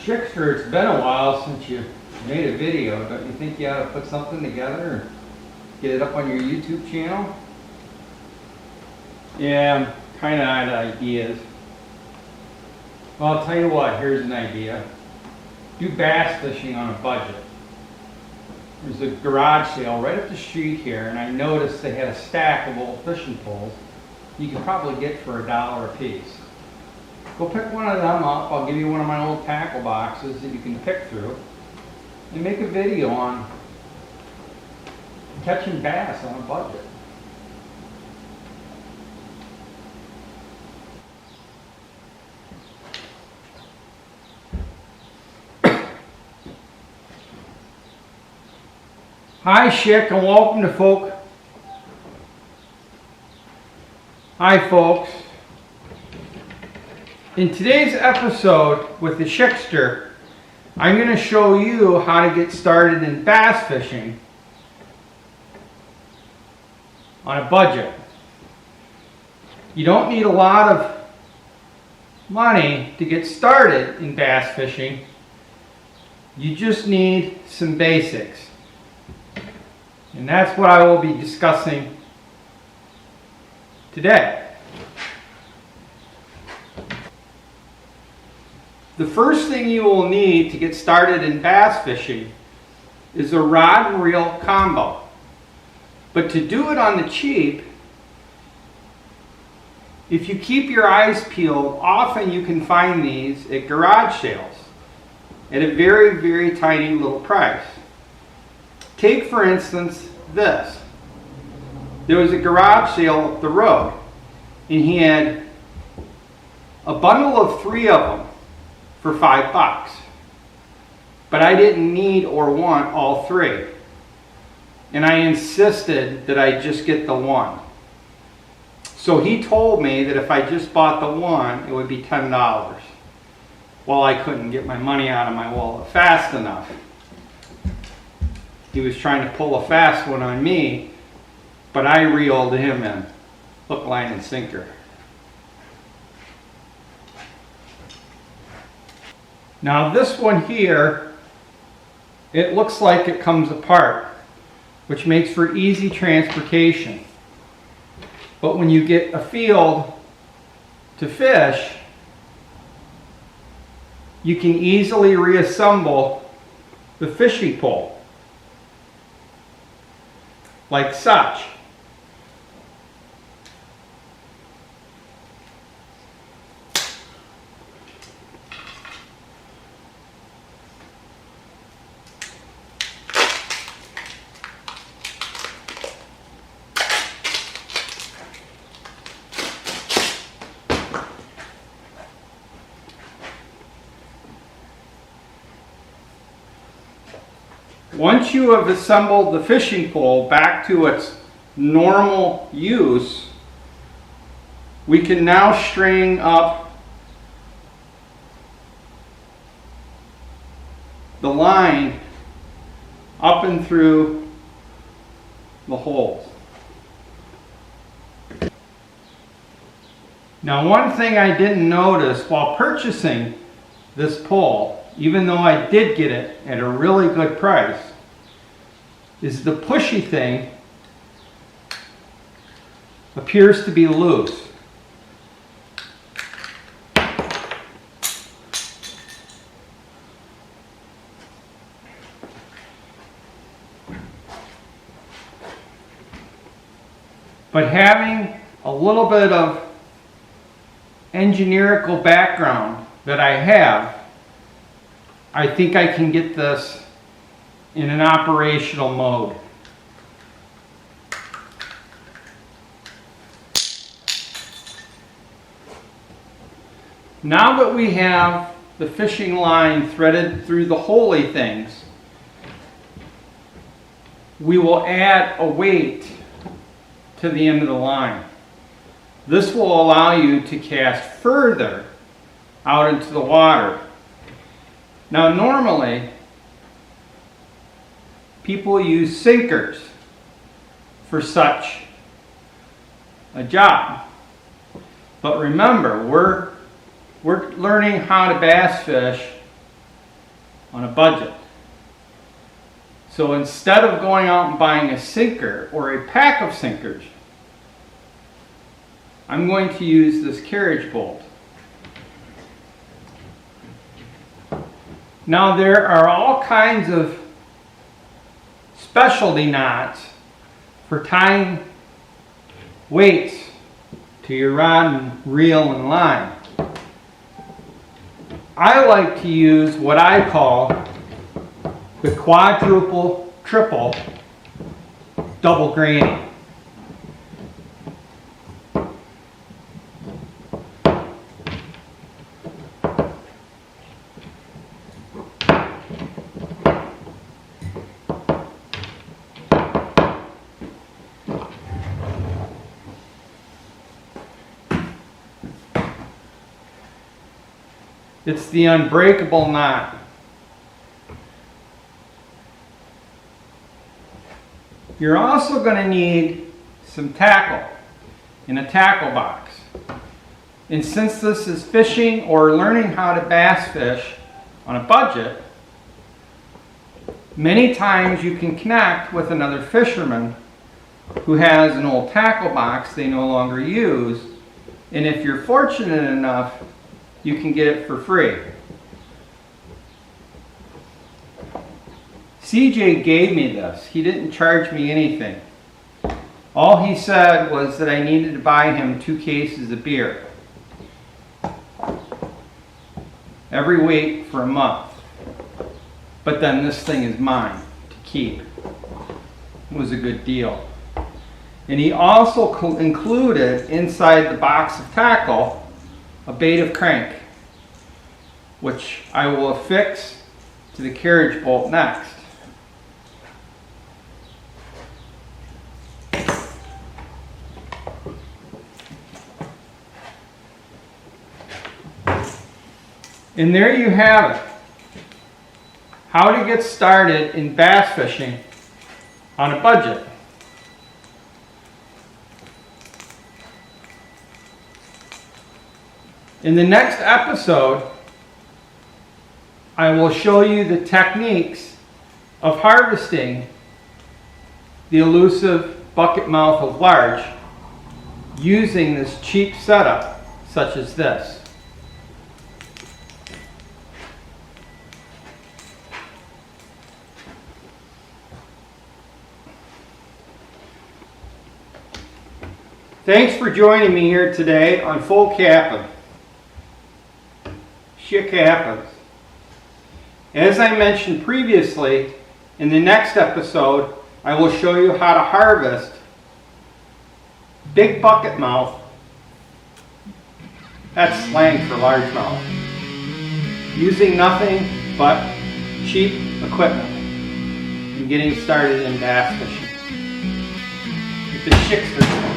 Schickster, it's been a while since you made a video. Don't you think you ought to put something together and get it up on your YouTube channel? Yeah, I'm kind of out of ideas. Well, I'll tell you what, here's an idea. Do bass fishing on a budget. There's a garage sale right up the street here, and I noticed they had a stack of old fishing poles you could probably get for $1 a piece. Go pick one of them up. I'll give you one of my old tackle boxes that you can pick through and make a video on catching bass on a budget. Hi Schick, and welcome to folk. Hi folks. In today's episode with the Schickster, I'm going to show you how to get started in bass fishing on a budget. You don't need a lot of money to get started in bass fishing. You just need some basics. And that's what I will be discussing today. The first thing you will need to get started in bass fishing is a rod and reel combo. But to do it on the cheap, if you keep your eyes peeled, often you can find these at garage sales at a very, very tiny little price. Take, for instance, this. There was a garage sale up the road, and he had a bundle of 3 of them for $5. But I didn't need or want all 3. And I insisted that I just get the one. So he told me that if I just bought the one, it would be $10. Well, I couldn't get my money out of my wallet fast enough. He was trying to pull a fast one on me, but I reeled him in. Hook, line, and sinker. Now this one here, it looks like it comes apart, which makes for easy transportation. But when you get a field to fish, you can easily reassemble the fishing pole like such. Once you have assembled the fishing pole back to its normal use, we can now string up the line up and through the holes. Now, one thing I didn't notice while purchasing this pole, even though I did get it at a really good price, is the pushy thing appears to be loose. But having a little bit of engineerical background that I have, I think I can get this in an operational mode. Now that we have the fishing line threaded through the holy things, we will add a weight to the end of the line. This will allow you to cast further out into the water. Now normally, people use sinkers for such a job. But remember, we're learning how to bass fish on a budget. So instead of going out and buying a sinker or a pack of sinkers, I'm going to use this carriage bolt. Now there are all kinds of specialty knots for tying weights to your rod and reel and line. I like to use what I call the quadruple, triple, double granny. It's the unbreakable knot. You're also going to need some tackle in a tackle box. And since this is fishing or learning how to bass fish on a budget, many times you can connect with another fisherman who has an old tackle box they no longer use, and if you're fortunate enough, you can get it for free. CJ gave me this. He didn't charge me anything. All he said was that I needed to buy him 2 cases of beer every week for a month. But then this thing is mine to keep. It was a good deal. And he also included inside the box of tackle a bait of crank, which I will affix to the carriage bolt next. And there you have it. How to get started in bass fishing on a budget. In the next episode, I will show you the techniques of harvesting the elusive bucket mouth of large using this cheap setup such as this. Thanks for joining me here today on Schick Happens. Schick Happens. As I mentioned previously, in the next episode, I will show you how to harvest big bucket mouth. That's slang for largemouth. Using nothing but cheap equipment and getting started in bass fishing with the Schickster.